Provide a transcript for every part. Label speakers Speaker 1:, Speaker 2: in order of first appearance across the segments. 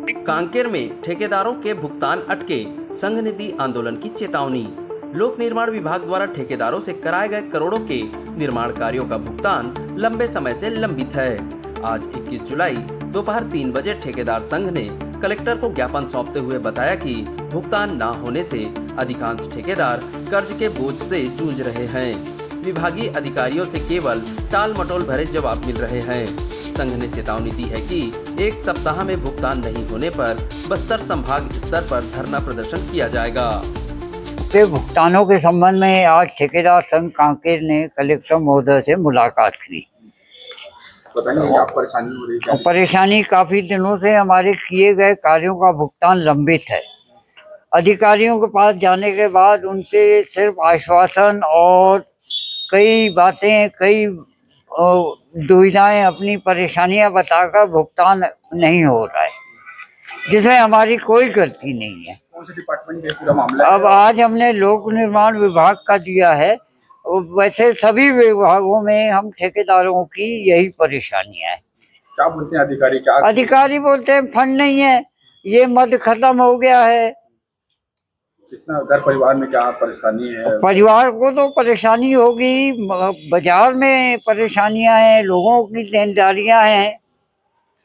Speaker 1: कांकेर में ठेकेदारों के भुगतान अटके, संघ ने दी आंदोलन की चेतावनी। लोक निर्माण विभाग द्वारा ठेकेदारों से कराए गए करोड़ों के निर्माण कार्यों का भुगतान लंबे समय से लंबित है। आज 21 जुलाई दोपहर 3 बजे ठेकेदार संघ ने कलेक्टर को ज्ञापन सौंपते हुए बताया कि भुगतान न होने से अधिकांश ठेकेदार कर्ज के बोझ से जूझ रहे हैं। विभागीय अधिकारियों से केवल टाल मटोल भरे जवाब मिल रहे हैं। संघ ने चेतावनी दी है कि 1 सप्ताह में भुगतान नहीं होने पर बस्तर संभाग स्तर पर धरना प्रदर्शन किया जाएगा।
Speaker 2: भुगतानों के संबंध में आज ठेकेदार संघ कांकेर ने कलेक्टर महोदय से मुलाकात की।
Speaker 3: बताइए क्या परेशानी हो रही है?
Speaker 2: परेशानी काफी दिनों से हमारे किए गए कार्यों का भुगतान लंबित है। अधिकारियों के पास जाने के बाद उनसे सिर्फ आश्वासन और कई बातें, कई दुविधाएं, अपनी परेशानियां बताकर भुगतान नहीं हो रहा है, जिसमें हमारी कोई गलती नहीं है।
Speaker 3: कौन से डिपार्टमेंट में पूरा मामला है?
Speaker 2: अब आज हमने लोक निर्माण विभाग का दिया है। वैसे सभी विभागों में हम ठेकेदारों की यही परेशानियां है।
Speaker 3: क्या बोलते हैं अधिकारी? क्या
Speaker 2: अधिकारी बोलते हैं फंड नहीं है, ये मद खत्म हो गया है।
Speaker 3: कितना घर परिवार में क्या परेशानी है?
Speaker 2: परिवार को तो परेशानी होगी, बाजार में परेशानियां हैं, लोगों की देनदारियां हैं।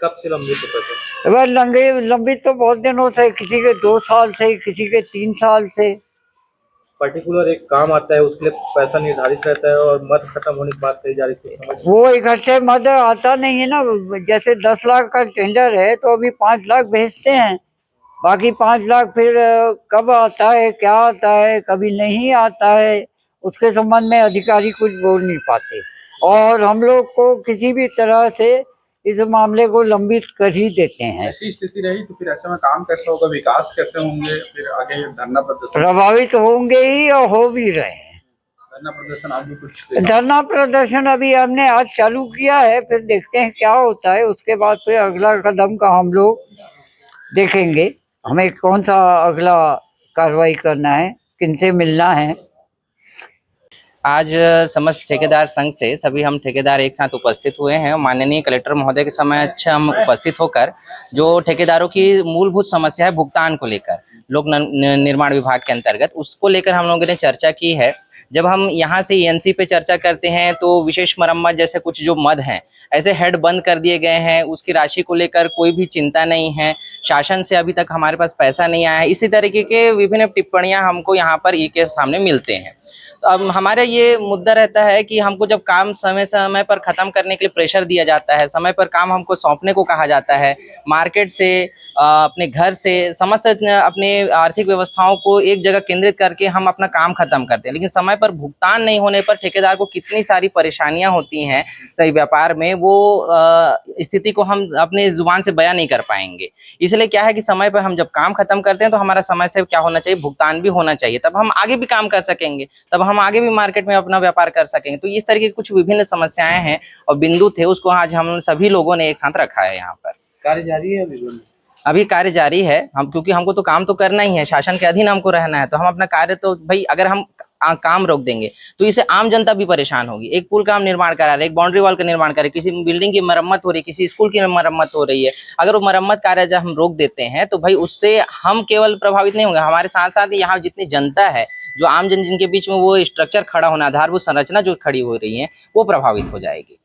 Speaker 3: कब से लंबित है?
Speaker 2: वह लंबित तो बहुत दिनों से, किसी के 2 साल से, किसी के 3 साल से।
Speaker 3: पर्टिकुलर एक काम आता है, उसके लिए पैसा निर्धारित रहता है और मद खत्म होने के बाद कही जा रही है।
Speaker 2: वो इकट्ठे मद आता नहीं है ना। जैसे 10 लाख का टेंडर है तो अभी 5 लाख भेजते हैं, बाकी 5 लाख फिर कब आता है, क्या आता है, कभी नहीं आता है, उसके संबंध में अधिकारी कुछ बोल नहीं पाते और हम लोग को किसी भी तरह से इस मामले को लंबित कर ही देते हैं।
Speaker 3: ऐसी स्थिति रही तो फिर ऐसे में काम कैसे होगा, विकास कैसे होंगे, फिर आगे धरना प्रदर्शन?
Speaker 2: प्रभावित होंगे ही और हो भी रहे हैं।
Speaker 3: धरना प्रदर्शन आप भी कुछ?
Speaker 2: धरना प्रदर्शन अभी हमने आज चालू किया है, फिर देखते हैं क्या होता है। उसके बाद फिर अगला कदम का हम लोग देखेंगे, हमें कौन सा अगला कार्रवाई करना है, किनसे मिलना है।
Speaker 4: आज समस्त ठेकेदार संघ से सभी हम ठेकेदार एक साथ उपस्थित हुए हैं। माननीय कलेक्टर महोदय के समक्ष हम उपस्थित होकर जो ठेकेदारों की मूलभूत समस्या है भुगतान को लेकर, लोक निर्माण विभाग के अंतर्गत, उसको लेकर हम लोगों ने चर्चा की है। जब हम यहाँ से ENC पे चर्चा करते हैं तो विशेष मरम्मत जैसे कुछ जो मद हैं, ऐसे हेड बंद कर दिए गए हैं, उसकी राशि को लेकर कोई भी चिंता नहीं है। शासन से अभी तक हमारे पास पैसा नहीं आया है। इसी तरीके के विभिन्न टिप्पणियां हमको यहाँ पर ई के सामने मिलते हैं। तो अब हमारा ये मुद्दा रहता है कि हमको जब काम समय समय पर ख़त्म करने के लिए प्रेशर दिया जाता है, समय पर काम हमको सौंपने को कहा जाता है, मार्केट से, अपने घर से, समस्त अपने आर्थिक व्यवस्थाओं को एक जगह केंद्रित करके हम अपना काम खत्म करते हैं, लेकिन समय पर भुगतान नहीं होने पर ठेकेदार को कितनी सारी परेशानियां होती हैं सही व्यापार में, वो स्थिति को हम अपने जुबान से बयां नहीं कर पाएंगे। इसलिए क्या है कि समय पर हम जब काम खत्म करते हैं तो हमारा समय से क्या होना चाहिए, भुगतान भी होना चाहिए, तब हम आगे भी काम कर सकेंगे, तब हम आगे भी मार्केट में अपना व्यापार कर सकेंगे। तो इस तरह की कुछ विभिन्न समस्याएं हैं और बिंदु थे, उसको आज हम सभी लोगों ने एक साथ रखा है। यहाँ पर
Speaker 3: कार्य जारी है?
Speaker 4: अभी कार्य जारी है। हम, क्योंकि हमको तो काम तो करना ही है, शासन के अधीन हमको रहना है, तो हम अपना कार्य तो भाई, अगर हम काम रोक देंगे तो इससे आम जनता भी परेशान होगी। एक पुल का हम निर्माण करा रहे, एक बाउंड्री वॉल का निर्माण कर रहे, किसी बिल्डिंग की मरम्मत हो रही, किसी स्कूल की मरम्मत हो रही है, अगर वो मरम्मत कार्य जब हम रोक देते हैं तो भाई उससे हम केवल प्रभावित नहीं होंगे, हमारे साथ साथ यहाँ जितनी जनता है, जो आम जन जिनके बीच में वो स्ट्रक्चर खड़ा होना, आधारभूत संरचना जो खड़ी हो रही है, वो प्रभावित हो जाएगी।